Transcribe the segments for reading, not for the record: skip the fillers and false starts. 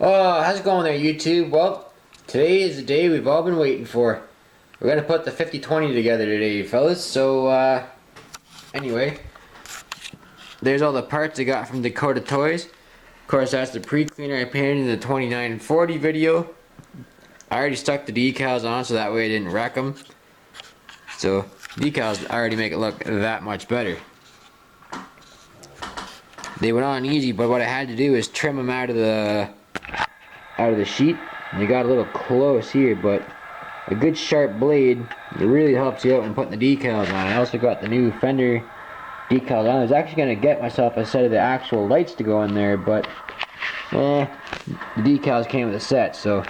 Oh, how's it going there, YouTube? Well, today is the day we've all been waiting for. We're gonna put the 50-20 together today, fellas. So, anyway, there's all the parts I got from Dakota Toys. Of course, that's the pre-cleaner I painted in the 2940 video. I already stuck the decals on so that way I didn't wreck them. So, decals already make it look that much better. They went on easy, but what I had to do is trim them out of the sheet. They got a little close here, but a good sharp blade, it really helps you out when putting the decals on. I also got the new fender decals on. I was actually going to get myself a set of the actual lights to go in there, but the decals came with a set. So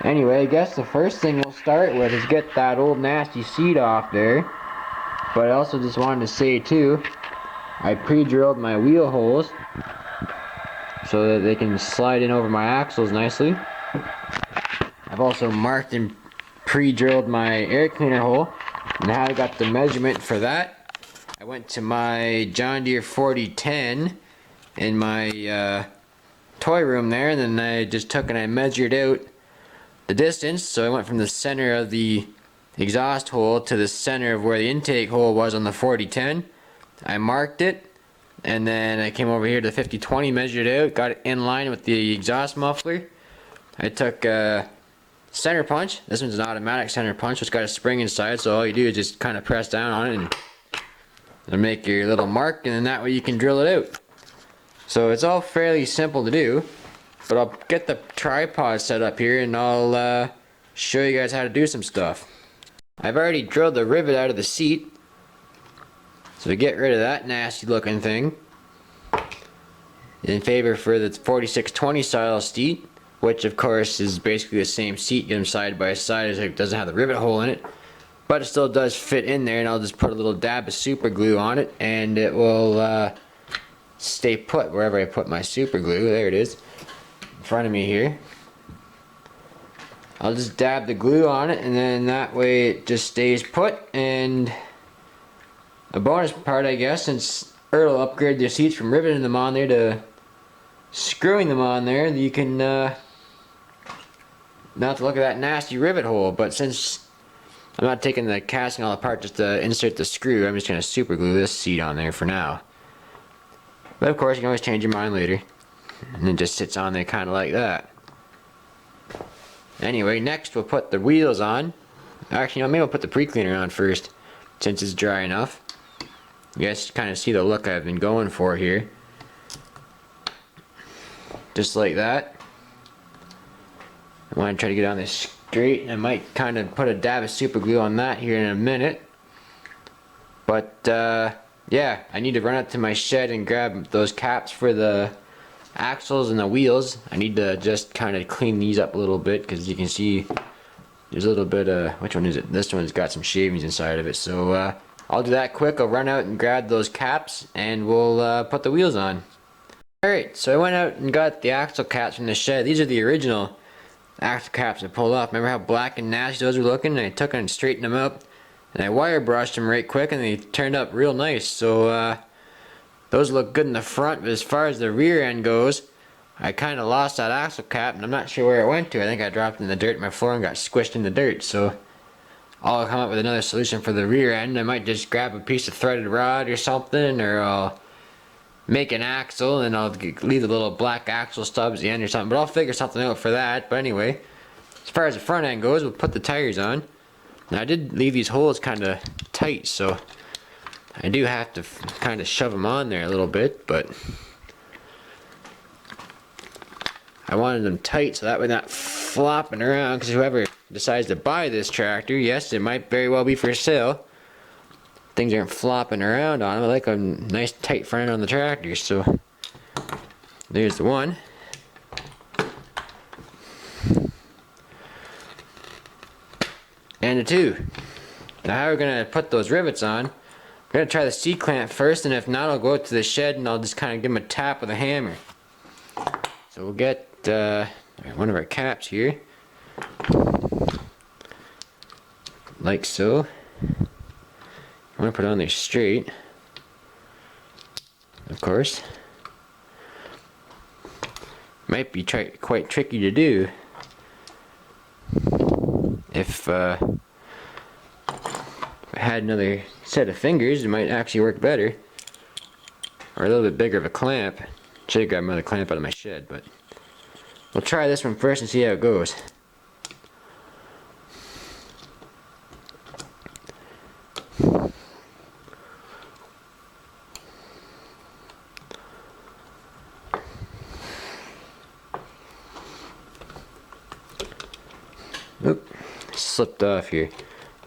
anyway, I guess the first thing we'll start with is get that old nasty seat off there. But I also just wanted to say too, I pre-drilled my wheel holes so that they can slide in over my axles nicely. I've also marked and pre-drilled my air cleaner hole. Now I got the measurement for that. I went to my John Deere 4010 in my toy room there, and then I just took and I measured out the distance. So I went from the center of the exhaust hole to the center of where the intake hole was on the 4010. I marked it, and then I came over here to the 50-20, measured it out, got it in line with the exhaust muffler. I took a center punch. This one's an automatic center punch, it's got a spring inside, so all you do is just kind of press down on it and make your little mark, and then that way you can drill it out. So it's all fairly simple to do, but I'll get the tripod set up here and I'll show you guys how to do some stuff. I've already drilled the rivet out of the seat, so to get rid of that nasty looking thing, in favor for the 4620 style seat, which of course is basically the same seat, get them side by side, as it doesn't have the rivet hole in it, but it still does fit in there, and I'll just put a little dab of super glue on it and it will stay put wherever I put my super glue. There it is in front of me here. I'll just dab the glue on it, and then that way it just stays put. And a bonus part, I guess, since Earl will upgrade their seats from riveting them on there to screwing them on there, you can not to look at that nasty rivet hole. But since I'm not taking the casting all apart just to insert the screw, I'm just going to super glue this seat on there for now. But of course you can always change your mind later, and it just sits on there kind of like that. Anyway, next we'll put the wheels on. Actually, no, maybe we'll put the pre-cleaner on first, since it's dry enough. You guys kind of see the look I've been going for here. Just like that. I want to try to get on this straight, and I might kind of put a dab of super glue on that here in a minute. But yeah, I need to run out to my shed and grab those caps for the axles and the wheels. I need to just kind of clean these up a little bit, because you can see there's a little bit of, which one is it? This one's got some shavings inside of it. So I'll do that quick. I'll run out and grab those caps and we'll put the wheels on. Alright, so I went out and got the axle caps from the shed. These are the original axle caps I pulled off. Remember how black and nasty those were looking? And I took and straightened them up, and I wire brushed them right quick, and they turned up real nice. So those look good in the front, but as far as the rear end goes, I kind of lost that axle cap, and I'm not sure where it went to. I think I dropped it in the dirt on my floor and got squished in the dirt. So I'll come up with another solution for the rear end. I might just grab a piece of threaded rod or something, or I'll make an axle and I'll leave the little black axle stubs at the end or something. But I'll figure something out for that. But anyway, as far as the front end goes, we'll put the tires on. Now I did leave these holes kind of tight, so I do have to kind of shove them on there a little bit, but I wanted them tight so that way not flopping around, because whoever decides to buy this tractor, yes, it might very well be for sale, things aren't flopping around on them. I like a nice tight front end on the tractor. So there's the one. And the two. Now how we're going to put those rivets on, I'm going to try the C-clamp first, and if not, I'll go out to the shed and I'll just kind of give them a tap with a hammer. So we'll get one of our caps here, like so. I want to put it on there straight, of course. Might be quite tricky to do. If I had another set of fingers, it might actually work better. Or a little bit bigger of a clamp. Should have grabbed another clamp out of my shed, but we'll try this one first and see how it goes. Oop, slipped off here.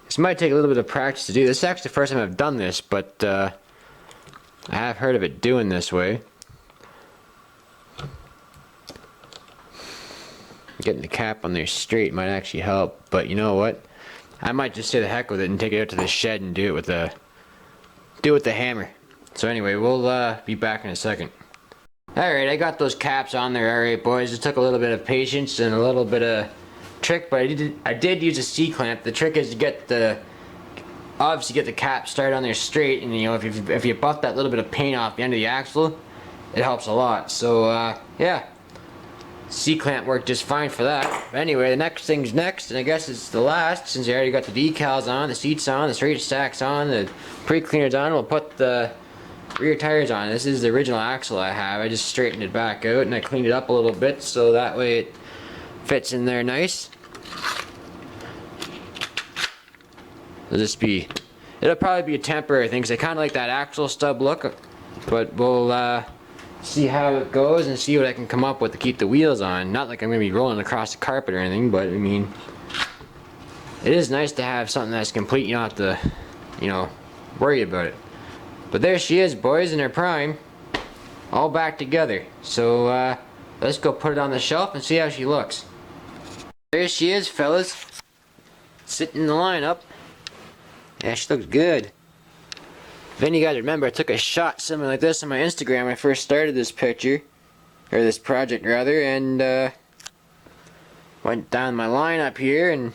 This might take a little bit of practice to do. This is actually the first time I've done this, but I have heard of it doing this way. Getting the cap on there straight might actually help, but you know what? I might just say the heck with it and take it out to the shed and do it with the hammer. So anyway, we'll be back in a second. Alright, I got those caps on there. Alright boys, it took a little bit of patience and a little bit of trick, but I did use a C-clamp. The trick is to get the cap started on there straight, and you know, if you buff that little bit of paint off the end of the axle, it helps a lot. So yeah, C-clamp worked just fine for that. But anyway, the next thing's next, and I guess it's the last, since I already got the decals on, the seats on, the straight stacks on, the pre-cleaners on. We'll put the rear tires on. This is the original axle I have. I just straightened it back out and I cleaned it up a little bit so that way it fits in there nice. It'll probably be a temporary thing because I kind of like that axle stub look, but we'll see how it goes and see what I can come up with to keep the wheels on. Not like I'm going to be rolling across the carpet or anything, but I mean, it is nice to have something that's complete. You don't have to, you know, worry about it. But there she is, boys, in her prime, all back together. So let's go put it on the shelf and see how she looks. There she is, fellas, sitting in the lineup. Yeah, she looks good. If any of you guys remember, I took a shot something like this on my Instagram when I first started this picture, or this project rather, and went down my line up here, and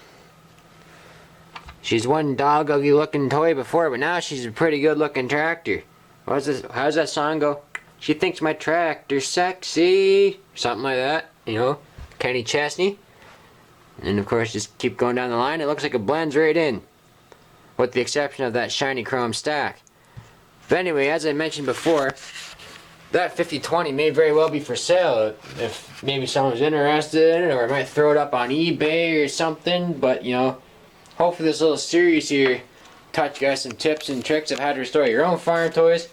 she's one dog ugly looking toy before, but now she's a pretty good looking tractor. What's this? How's that song go? She thinks my tractor's sexy, something like that, you know, Kenny Chesney. And of course, just keep going down the line. It looks like it blends right in, with the exception of that shiny chrome stack. But anyway, as I mentioned before, that 5020 may very well be for sale if maybe someone's interested in it, or I might throw it up on eBay or something. But you know, hopefully this little series here taught you guys some tips and tricks of how to restore your own farm toys.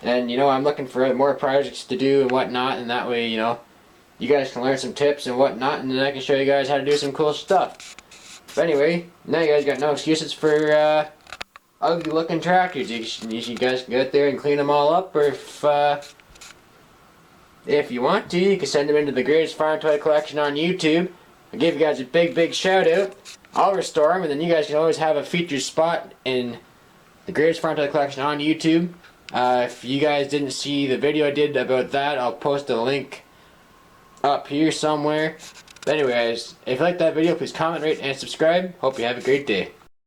And you know, I'm looking for more projects to do and whatnot, and that way, you know, you guys can learn some tips and whatnot, and then I can show you guys how to do some cool stuff. But anyway, now you guys got no excuses for ugly looking tractors. You guys can go out there and clean them all up, or if you want to, you can send them into the Greatest Farm Toy Collection on YouTube. I'll give you guys a big shout out. I'll restore them, and then you guys can always have a featured spot in the Greatest Farm Toy Collection on YouTube. If you guys didn't see the video I did about that, I'll post a link up here somewhere. But anyways, if you like that video, please comment, rate, and subscribe. Hope you have a great day.